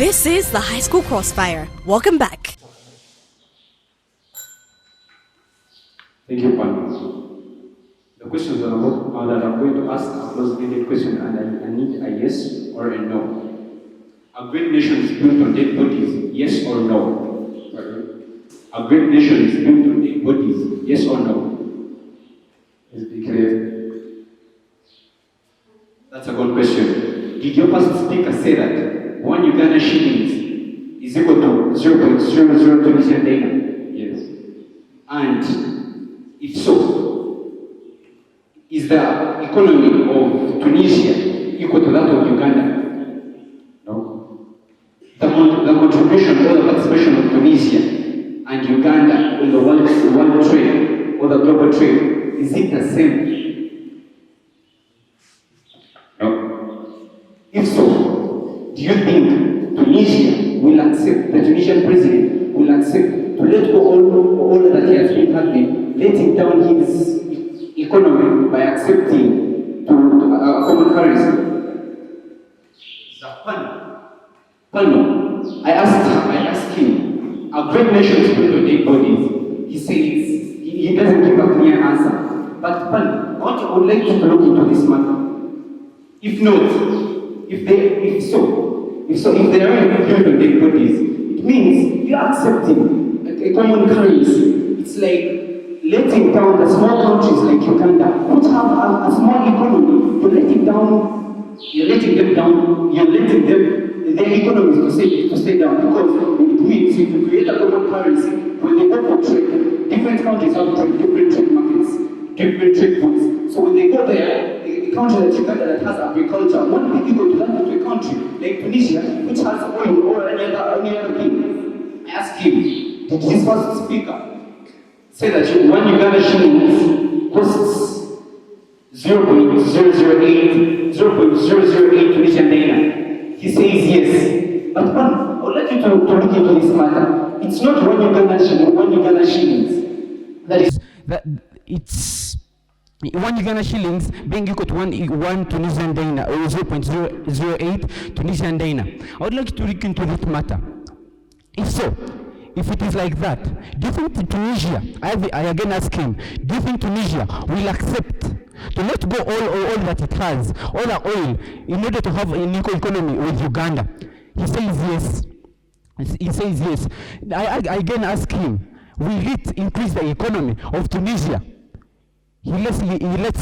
This is the High School Crossfire. Welcome back. Thank you, Pan. The questions that I'm going to ask are close-ended questions, and I need a yes or a no. A great nation is built on dead bodies, yes or no? A great nation is built on dead bodies, yes or no? Let's be clear. That's a good question. Did your first speaker say that 1 Uganda shillings is equal to 0.00 Tunisian dinar? Yes. And if so, is the economy of Tunisia equal to that of Uganda? No. The contribution or the participation of Tunisia and Uganda in the world trade or the global trade, is it the same? No. If so, do you think Tunisia will accept, the Tunisian president will accept to let go all that he has been having, letting down his economy by accepting to a common currency? Pano, I asked him, a great nation is built on dead bodies. He says, he doesn't give a clear answer. But Pano, I would like you to look into this matter. If not, if they are built on dead bodies, it means you are accepting a common currency. It's like letting down the small countries like Uganda, which have a small economy. You're letting them down, their economies to stay down, because it means if you create a common currency, when they go for trade, different countries have different trade markets, different trade routes. So when they go there, a country like Uganda that has agriculture won't be equal to that of a country like Tunisia, which has oil or any other thing. I asked him, did his first speaker say that 1 Uganda shillings costs 0.008 Tunisian dinar? He says yes. But I would like you to look into this matter. It's not 1 Uganda shillings. It's 1 Uganda shillings being equal to 1 Tunisian dinar, or 0.008 Tunisian dinar. I would like to look into this matter. If so, if it is like that, do you think Tunisia, I again ask him, do you think Tunisia will accept to let go all that it has, all the oil, in order to have an equal economy with Uganda? He says yes. He says yes. I again ask him, will it increase the economy of Tunisia? He lets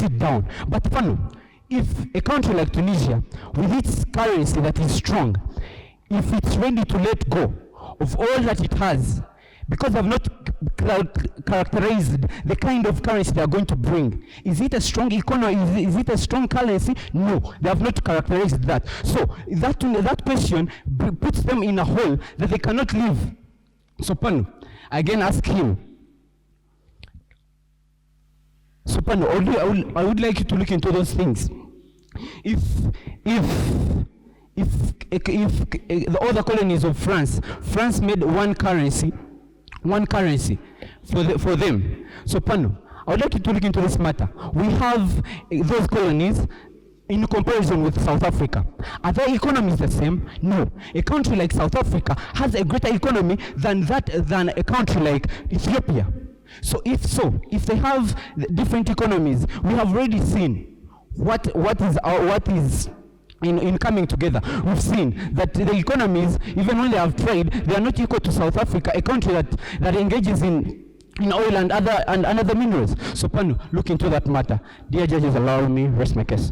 it down. But if a country like Tunisia, with its currency that is strong, if it's ready to let go of all that it has, because they have not characterized the kind of currency they are going to bring. Is it a strong economy? Is it a strong currency? No, they have not characterized that. So that question puts them in a hole that they cannot leave. So I again ask him, so I would like you to look into those things. If the other colonies of France made one currency for them. So I would like you to look into this matter. We have those colonies in comparison with South Africa. Are their economies the same? No. A country like South Africa has a greater economy than a country like Ethiopia. So if they have different economies, we have already seen what is in coming together. We've seen that the economies, even when they have trade, they are not equal to South Africa, a country that engages in oil and other minerals. So look into that matter. Dear judges, allow me rest my case.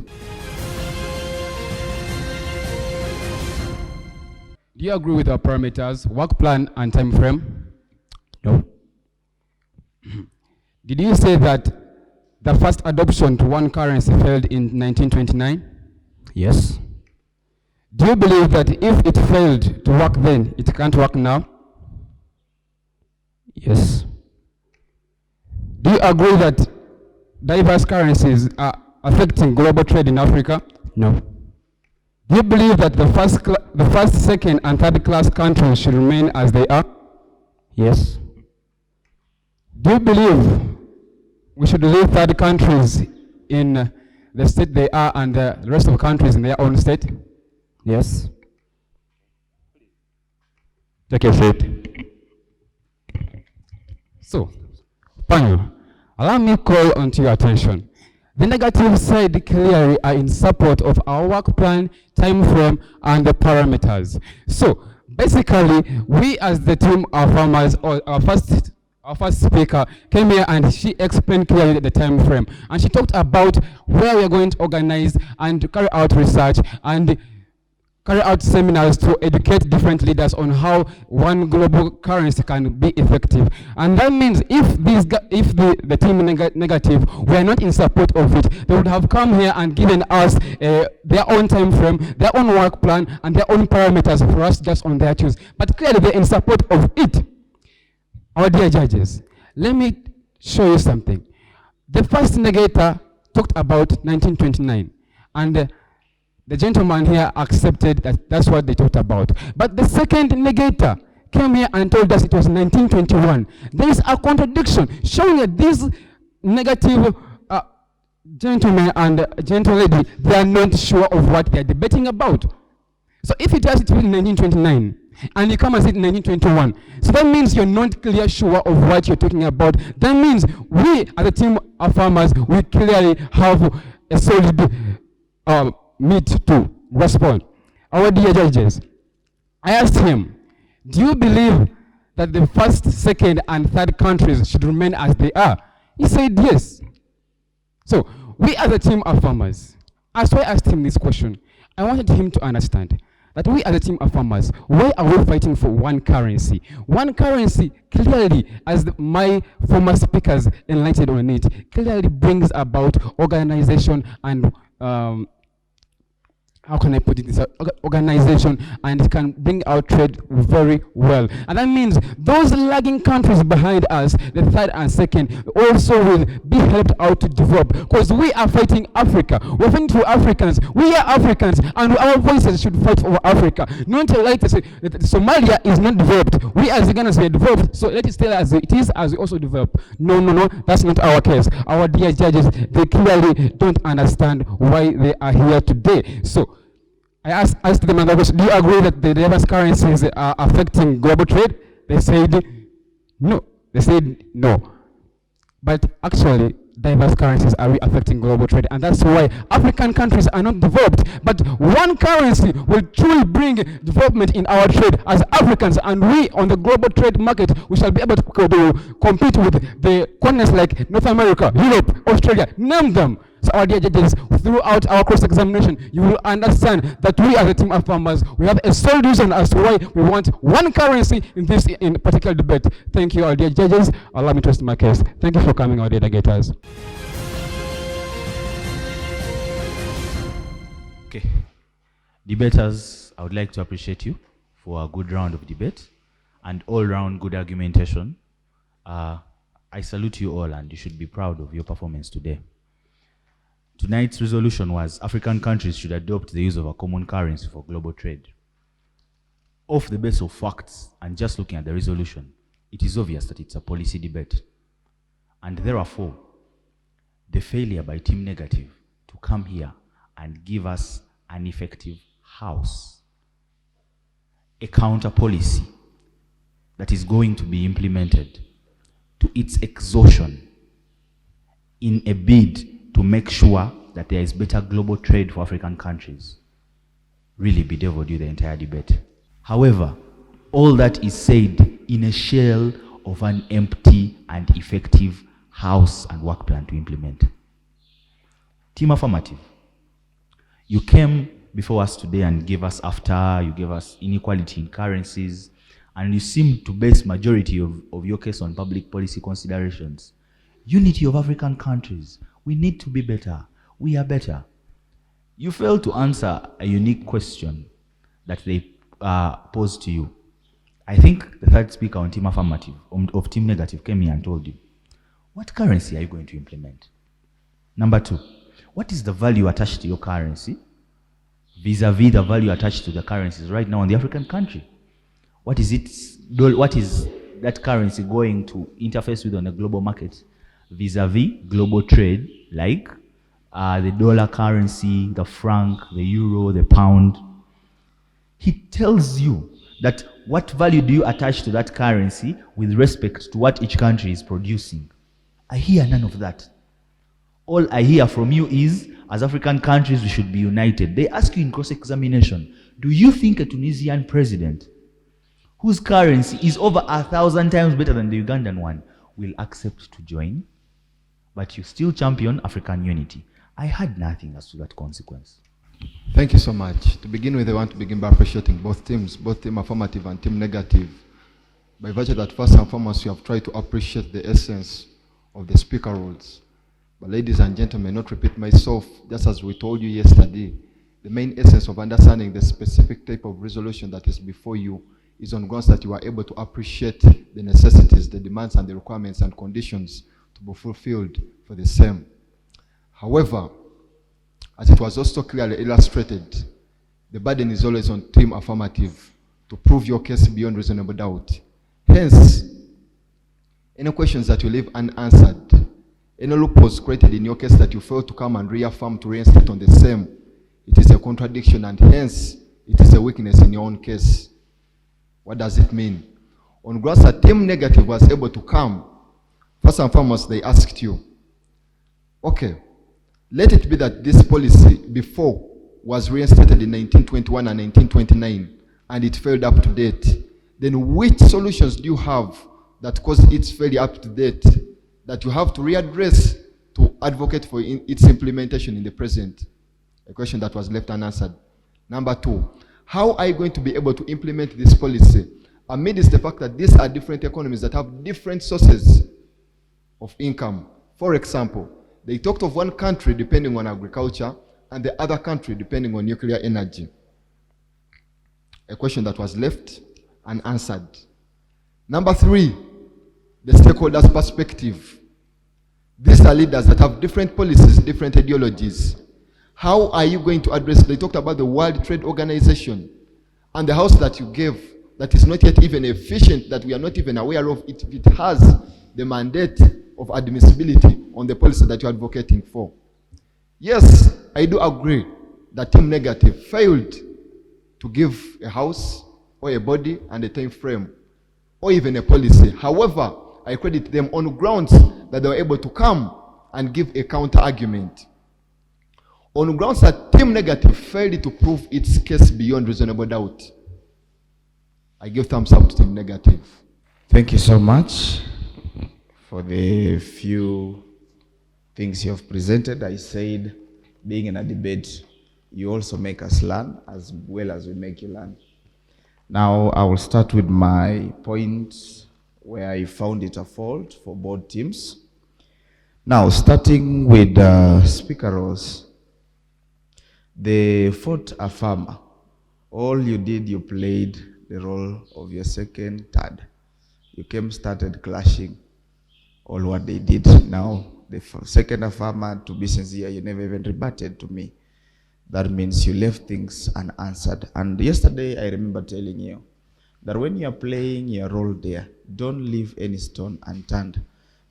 Do you agree with our parameters, work plan, and time frame? No. Did you say that the first adoption to one currency failed in 1929? Yes. Do you believe that if it failed to work then, it can't work now? Yes. Do you agree that diverse currencies are affecting global trade in Africa? No. Do you believe that the first, second, and third class countries should remain as they are? Yes. Do you believe we should leave third countries in the state they are and the rest of the countries in their own state? Yes. Take a seat. So, panel, allow me to call onto your attention. The negative side clearly are in support of our work plan, time frame, and the parameters. So, basically, we as the team of farmers, or our first speaker came here and she explained clearly the time frame. And she talked about where we are going to organize and carry out research and carry out seminars to educate different leaders on how one global currency can be effective. And that means if the team negative were not in support of it, they would have come here and given us their own time frame, their own work plan, and their own parameters for us just on their choose. But clearly they're in support of it. Our dear judges, let me show you something. The first negator talked about 1929, and the gentleman here accepted that that's what they talked about. But the second negator came here and told us it was 1921. There is a contradiction showing that these negative gentlemen and gentle lady, they are not sure of what they are debating about. So if you tell us it was 1929, and you come and say 1921, so that means you're not clearly sure of what you're talking about. That means we, as a team of farmers, we clearly have a solid meet to respond. Our dear judges, I asked him, do you believe that the first, second, and third countries should remain as they are? He said yes. So, we as a team of farmers, as I asked him this question, I wanted him to understand that we as a team of farmers, why are we fighting for one currency? One currency clearly, as my former speakers enlightened on it, clearly brings about organization and how can I put it, this organization, and it can bring our trade very well. And that means those lagging countries behind us, the third and second, also will be helped out to develop, because we are fighting Africa. We're fighting for Africans. We are Africans, and our voices should fight for Africa. Not like to say that Somalia is not developed. We as Ugandans are developed, so let it stay as it is, as we also develop. No, that's not our case. Our dear judges, they clearly don't understand why they are here today. So I asked them another question, do you agree that the diverse currencies are affecting global trade? They said no. They said no. But actually, diverse currencies are affecting global trade, and that's why African countries are not developed. But one currency will truly bring development in our trade as Africans, and we on the global trade market, we shall be able to compete with the continents like North America, Europe, Australia, name them. So our dear judges, throughout our cross-examination, you will understand that we as a team of farmers, we have a sole reason as to why we want one currency in this particular debate. Thank you, our dear judges. Allow me to rest my case. Thank you for coming, our dear debaters. Okay. Debaters, I would like to appreciate you for a good round of debate and all-round good argumentation. I salute you all, and you should be proud of your performance today. Tonight's resolution was African countries should adopt the use of a common currency for global trade. Off the base of facts and just looking at the resolution, it is obvious that it's a policy debate. And therefore, the failure by Team Negative to come here and give us an effective house, a counter policy that is going to be implemented to its exhaustion in a bid to make sure that there is better global trade for African countries, really bedeviled you the entire debate. However, all that is said in a shell of an empty and effective house and work plan to implement. Team Affirmative, you came before us today and gave us you gave us inequality in currencies, and you seem to base majority of your case on public policy considerations. Unity of African countries. We need to be better. We are better. You failed to answer a unique question that they posed to you. I think the third speaker on Team Affirmative, of Team Negative, came here and told you, what currency are you going to implement? Number two, what is the value attached to your currency vis-a-vis the value attached to the currencies right now in the African country? What is that currency going to interface with on the global market vis-a-vis global trade, like the dollar currency, the franc, the euro, the pound? He tells you that what value do you attach to that currency with respect to what each country is producing? I hear none of that. All I hear from you is, as African countries, we should be united. They ask you in cross-examination, do you think a Tunisian president whose currency is over 1,000 times better than the Ugandan one will accept to join? But you still champion African unity. I had nothing as to that consequence. Thank you so much. To begin with, I want to begin by appreciating both teams, both team affirmative and team negative. By virtue that first and foremost, you have tried to appreciate the essence of the speaker rules. But ladies and gentlemen, not repeat myself, just as we told you yesterday, the main essence of understanding the specific type of resolution that is before you is on grounds that you are able to appreciate the necessities, the demands and the requirements and conditions to be fulfilled for the same. However, as it was also clearly illustrated, the burden is always on team affirmative to prove your case beyond reasonable doubt. Hence, any questions that you leave unanswered, any loopholes created in your case that you fail to come and reaffirm to reinstate on the same, it is a contradiction and hence it is a weakness in your own case. What does it mean? On grounds that team negative was able to come, first and foremost they asked you, okay, let it be that this policy before was reinstated in 1921 and 1929 and it failed up to date. Then which solutions do you have that cause its failure up to date that you have to readdress to advocate for its implementation in the present? A question that was left unanswered. Number two, how are you going to be able to implement this policy amidst the fact that these are different economies that have different sources of income? For example, they talked of one country depending on agriculture and the other country depending on nuclear energy. A question that was left unanswered. Number three, the stakeholders' perspective. These are leaders that have different policies, different ideologies. How are you going to address? They talked about the World Trade Organization and the house that you gave that is not yet even efficient, that we are not even aware of it. It has the mandate of admissibility on the policy that you're advocating for. Yes, I do agree that team negative failed to give a house or a body and a time frame or even a policy. However, I credit them on grounds that they were able to come and give a counter argument. On grounds that team negative failed to prove its case beyond reasonable doubt, I give thumbs up to team negative. Thank you so much for the few things you have presented. I said, being in a debate, you also make us learn as well as we make you learn. Now, I will start with my points where I found it a fault for both teams. Now, starting with Speaker Rose, they fought a farmer. All you did, you played the role of your second, third. You came, started clashing all what they did. Now, the second farmer, to be sincere, you never even rebutted to me. That means you left things unanswered. And yesterday, I remember telling you that when you are playing your role there, don't leave any stone unturned.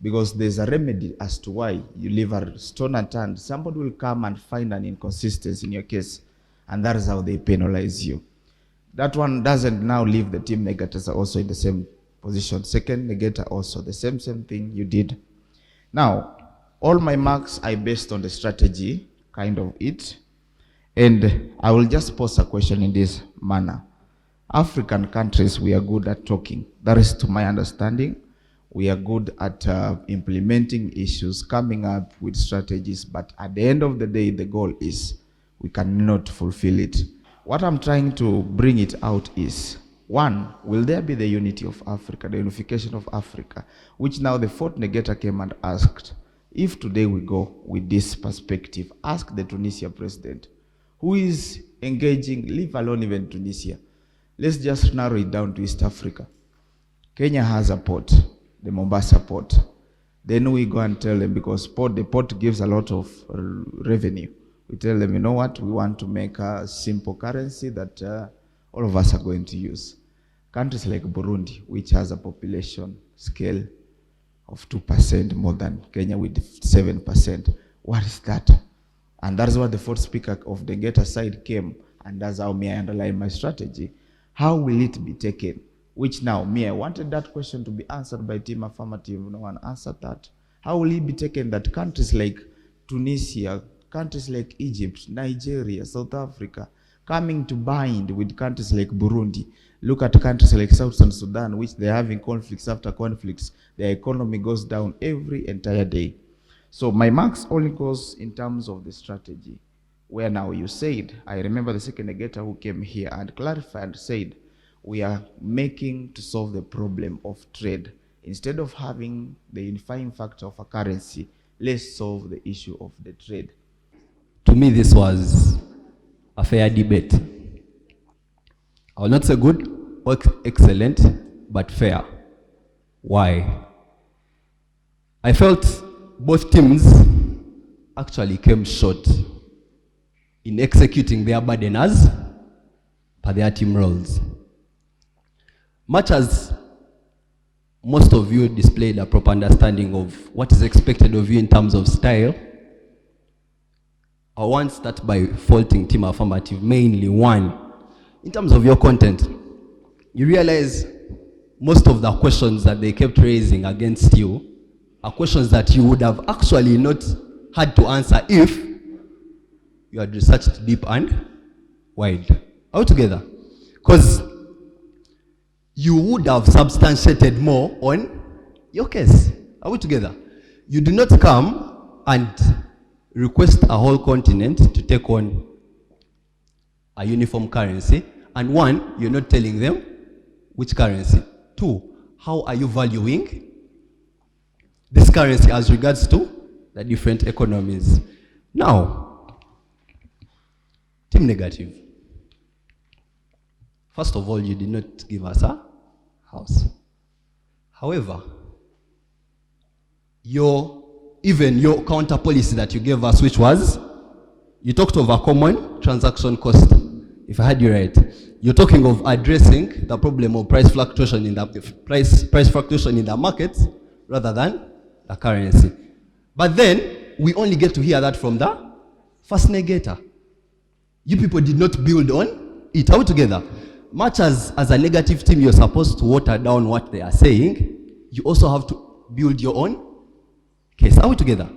Because there's a remedy as to why you leave a stone unturned. Somebody will come and find an inconsistency in your case, and that is how they penalize you. That one doesn't now leave the team negatives also in the same position. Second negator also, the same thing you did. Now, all my marks I based on the strategy, kind of it. And I will just pose a question in this manner. African countries, we are good at talking. That is to my understanding. We are good at implementing issues, coming up with strategies, but at the end of the day, the goal is we cannot fulfill it. What I'm trying to bring it out is, one, will there be the unity of Africa, the unification of Africa, which now the fourth negator came and asked, if today we go with this perspective, ask the Tunisia president, who is engaging, leave alone even Tunisia. Let's just narrow it down to East Africa. Kenya has a port, the Mombasa port. Then we go and tell them, because the port gives a lot of revenue. We tell them, you know what, we want to make a simple currency that all of us are going to use. Countries like Burundi, which has a population scale of 2% more than Kenya with 7%. What is that? And that's what the fourth speaker of the Geta side came, and that's how me I underline my strategy. how will it be taken? Which now, me, I wanted that question to be answered by Team Affirmative. No one answered that. How will it be taken that countries like Tunisia, countries like Egypt, Nigeria, South Africa, coming to bind with countries like Burundi? Look at countries like South Sudan, which they're having conflicts after conflicts. Their economy goes down every entire day. So my marks only goes in terms of the strategy, where now you said, I remember the second negator who came here and clarified and said, we are making to solve the problem of trade. Instead of having the unifying factor of a currency, let's solve the issue of the trade. To me, this was a fair debate. I will not say good or excellent, but fair. Why? I felt both teams actually came short in executing their burden as per their team roles. Much as most of you displayed a proper understanding of what is expected of you in terms of style, I want to start by faulting Team Affirmative, mainly one. In terms of your content, you realize most of the questions that they kept raising against you are questions that you would have actually not had to answer if you had researched deep and wide. Altogether. Because you would have substantiated more on your case. Are we together? You do not come and request a whole continent to take on a uniform currency. And one, you're not telling them which currency. Two, how are you valuing this currency as regards to the different economies? Now, Team Negative. First of all, you did not give us a house. However, even your counter policy that you gave us, which was, you talked of a common transaction cost. If I had you right, you're talking of addressing the problem of price fluctuation in the price fluctuation in the markets rather than the currency. But then we only get to hear that from the first negator. You people did not build on it. All together. Much as a negative team, you're supposed to water down what they are saying, you also have to build your own case. Are we together?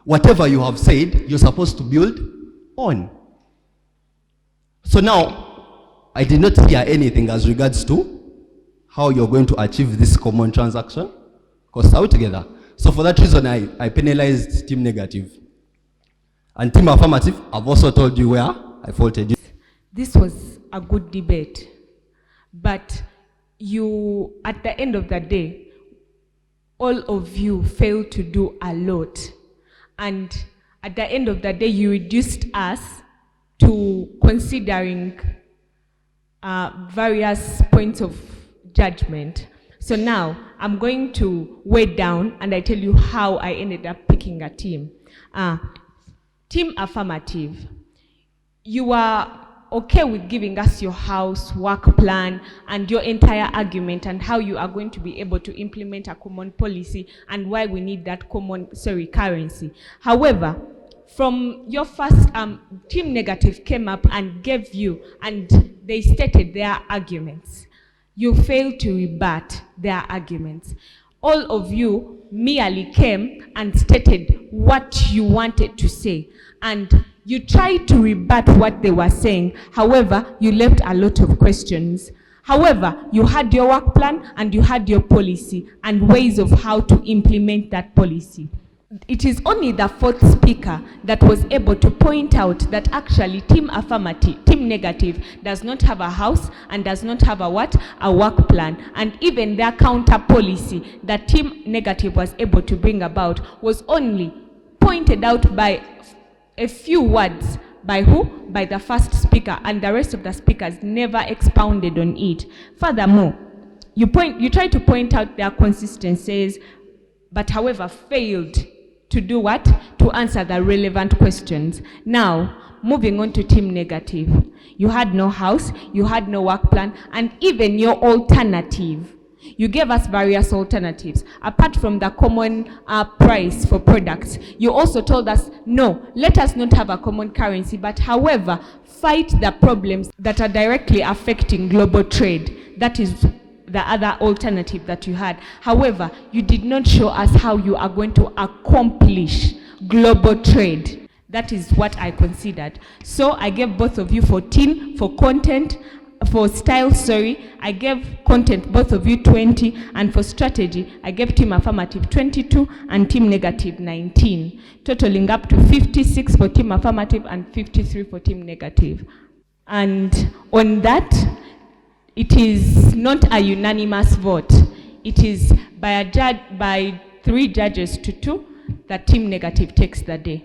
Whatever you have said, you're supposed to build on. So now, I did not hear anything as regards to how you're going to achieve this common transaction cost. Are we together? So for that reason, I penalized Team Negative. And Team Affirmative, I've also told you where I faulted you. This was a good debate, but you, at the end of the day, all of you failed to do a lot. And at the end of the day, you reduced us to considering various points of judgment. So now, I'm going to weigh down and I tell you how I ended up picking a team. Team Affirmative, you are okay with giving us your house, work plan, and your entire argument and how you are going to be able to implement a common policy and why we need that common, currency. However, from your first, Team Negative came up and gave you, and they stated their arguments. You failed to rebut their arguments. All of you merely came and stated what you wanted to say, and you tried to rebut what they were saying. However, you left a lot of questions. However, you had your work plan and you had your policy and ways of how to implement that policy. It is only the fourth speaker that was able to point out that actually Team Affirmative, Team Negative does not have a house and does not have a work plan. And even their counter policy that Team Negative was able to bring about was only pointed out by a few words. By who? By the first speaker, and the rest of the speakers never expounded on it. Furthermore, you try to point out their consistencies, but however failed to do what? To answer the relevant questions. Now, moving on to Team Negative. You had no house, you had no work plan, and even your alternative You gave us various alternatives. Apart from the common price for products, you also told us, no, let us not have a common currency, but however, fight the problems that are directly affecting global trade. That is the other alternative that you had. However, you did not show us how you are going to accomplish global trade. That is what I considered. So I gave both of you for team, for content, for style, I gave content both of you 20, and for strategy, I gave team affirmative 22 and team negative 19, totaling up to 56 for team affirmative and 53 for team negative. And on that, it is not a unanimous vote. It is by 3 judges to 2 that team negative takes the day.